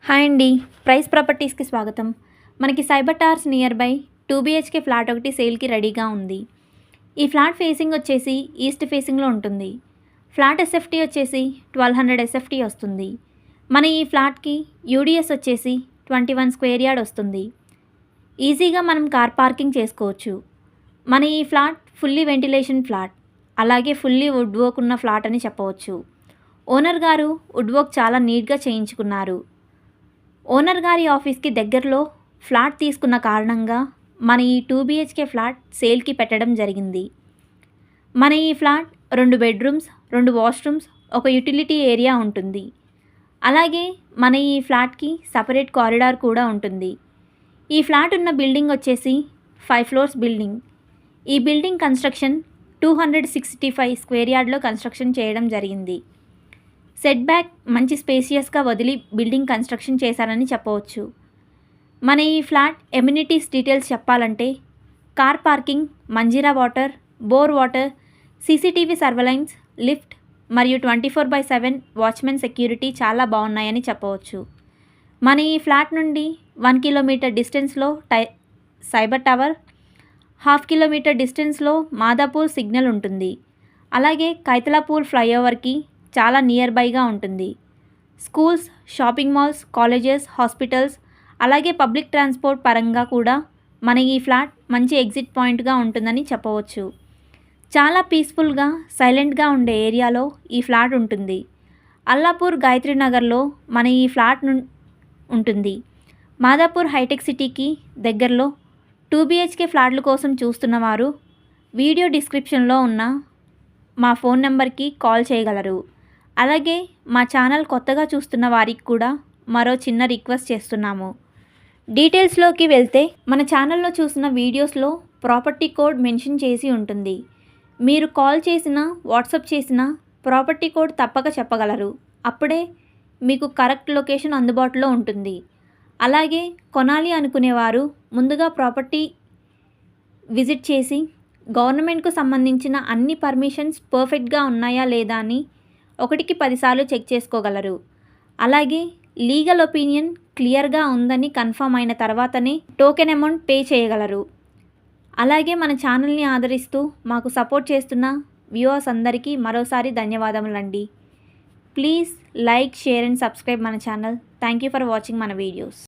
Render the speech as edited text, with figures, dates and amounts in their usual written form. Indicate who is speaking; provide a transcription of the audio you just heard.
Speaker 1: Hi అండి, price ప్రాపర్టీస్కి స్వాగతం. మనకి cyber towers near by 2 BHK flat ఒకటి సేల్కి రెడీగా ఉంది. ఈ ఫ్లాట్ ఫేసింగ్ వచ్చేసి ఈస్ట్ ఫేసింగ్లో ఉంటుంది. ఫ్లాట్ ఎస్ఎఫ్టీ వచ్చేసి 1200 ఎస్ఎఫ్టీ వస్తుంది. మన ఈ ఫ్లాట్కి యూడిఎస్ వచ్చేసి 21 స్క్వేర్ యార్డ్ వస్తుంది. ఈజీగా మనం కార్ పార్కింగ్ చేసుకోవచ్చు. మన ఈ ఫ్లాట్ ఫుల్లీ వెంటిలేషన్ ఫ్లాట్, అలాగే ఫుల్లీ వుడ్ వర్క్ ఉన్న ఫ్లాట్ అని చెప్పవచ్చు. ఓనర్ గారు వుడ్ వర్క్ చాలా నీట్గా చేయించుకున్నారు. ఓనర్ గారి ఆఫీస్కి దగ్గరలో ఫ్లాట్ తీసుకున్న కారణంగా మన ఈ 2 BHK ఫ్లాట్ సేల్కి పెట్టడం జరిగింది. మన ఈ ఫ్లాట్ 2 బెడ్రూమ్స్, 2 వాష్రూమ్స్, ఒక యూటిలిటీ ఏరియా ఉంటుంది. అలాగే మన ఈ ఫ్లాట్కి సపరేట్ కారిడార్ కూడా ఉంటుంది. ఈ ఫ్లాట్ ఉన్న బిల్డింగ్ వచ్చేసి 5 ఫ్లోర్స్ బిల్డింగ్. ఈ బిల్డింగ్ కన్స్ట్రక్షన్ 265 స్క్వేర్ యార్డ్లో కన్స్ట్రక్షన్ చేయడం జరిగింది. సెట్ బ్యాక్ మంచి స్పేసియస్గా వదిలి బిల్డింగ్ కన్స్ట్రక్షన్ చేశారని చెప్పవచ్చు. మన ఈ ఫ్లాట్ ఎమ్యూనిటీస్ డీటెయిల్స్ చెప్పాలంటే car parking, Manjira water, bore water, CCTV surveillance, lift మరియు 24/7 వాచ్మెన్ సెక్యూరిటీ చాలా బాగున్నాయని చెప్పవచ్చు. మన ఈ ఫ్లాట్ నుండి 1 కిలోమీటర్ డిస్టెన్స్లో సైబర్ టవర్, 1/2 కిలోమీటర్ డిస్టెన్స్లో మాదాపూర్ సిగ్నల్ ఉంటుంది. అలాగే కైతలాపూర్ ఫ్లైఓవర్కి చాలా నియర్ బైగా ఉంటుంది. Schools, shopping malls, colleges, hospitals, అలాగే పబ్లిక్ ట్రాన్స్పోర్ట్ పరంగా కూడా మన ఈ ఫ్లాట్ మంచి ఎగ్జిట్ పాయింట్గా ఉంటుందని చెప్పవచ్చు. చాలా పీస్ఫుల్గా, సైలెంట్గా ఉండే ఏరియాలో ఈ ఫ్లాట్ ఉంటుంది. అల్లాపూర్ గాయత్రి నగర్లో మన ఈ ఫ్లాట్ ఉంటుంది. మాదాపూర్ హైటెక్ సిటీకి దగ్గరలో 2 BHK ఫ్లాట్ల కోసం చూస్తున్నవారు వీడియో డిస్క్రిప్షన్లో ఉన్న మా ఫోన్ నెంబర్కి కాల్ చేయగలరు. అలాగే మా ఛానల్ కొత్తగా చూస్తున్న వారికి కూడా మరో చిన్న రిక్వెస్ట్ చేస్తున్నాము. డీటెయిల్స్లోకి వెళ్తే మన ఛానల్లో చూసిన వీడియోస్లో ప్రాపర్టీ కోడ్ మెన్షన్ చేసి ఉంటుంది. మీరు కాల్ చేసినా, వాట్సాప్ చేసినా ప్రాపర్టీ కోడ్ తప్పక చెప్పగలరు. అప్పుడే మీకు కరెక్ట్ లొకేషన్ అందుబాటులో ఉంటుంది. అలాగే కొనాలి అనుకునేవారు ముందుగా ప్రాపర్టీ విజిట్ చేసి గవర్నమెంట్కు సంబంధించిన అన్ని పర్మిషన్స్ పర్ఫెక్ట్గా ఉన్నాయా లేదా అని 1కి 10 సార్లు చెక్ చేసుకోగలరు. అలాగే లీగల్ ఒపీనియన్ క్లియర్గా ఉందని కన్ఫర్మ్ అయిన తర్వాతనే టోకెన్ అమౌంట్ పే చేయగలరు. అలాగే మన ఛానల్ని ఆదరిస్తూ మాకు సపోర్ట్ చేస్తున్న వ్యూవర్స్ అందరికీ మరోసారి ధన్యవాదములండి. Please like, share and subscribe మన channel. Thank you for watching మన వీడియోస్.